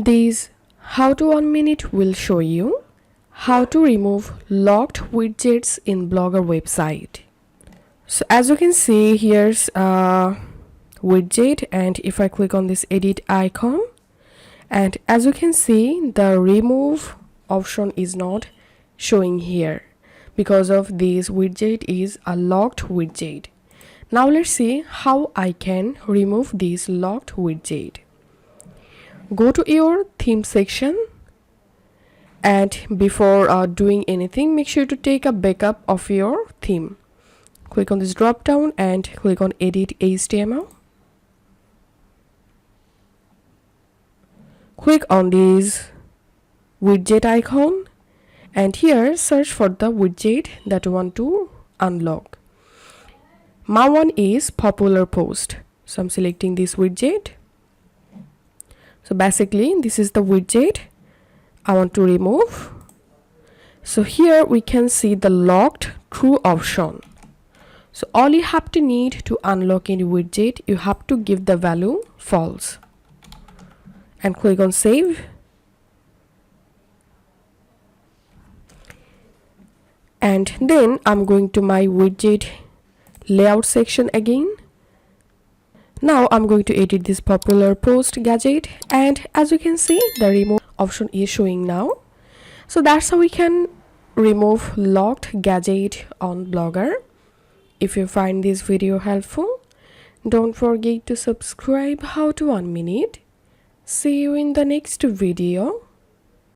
This how to 1 minute will show you how to remove locked widgets in Blogger website. So as you can see, here's a widget, and if I click on this edit icon, and as you can see, the remove option is not showing here because of this widget is a locked widget. Now let's see how I can remove this locked widget. Go to your theme section, and before doing anything, make sure to take a backup of your theme. Click on this drop down and click on edit HTML. Click on this widget icon, and here search for the widget that you want to unlock. My one is popular post, so I'm selecting this widget. So basically this is the widget I want to remove. So here we can see the locked true option. So all you have to need to unlock any widget, you have to give the value false and click on save. And then I'm going to my widget layout section again. Now I'm going to edit this popular post gadget, and as you can see, the remove option is showing now. So that's how we can remove locked gadget on Blogger. If you find this video helpful, don't forget to subscribe how to 1 minute. See you in the next video.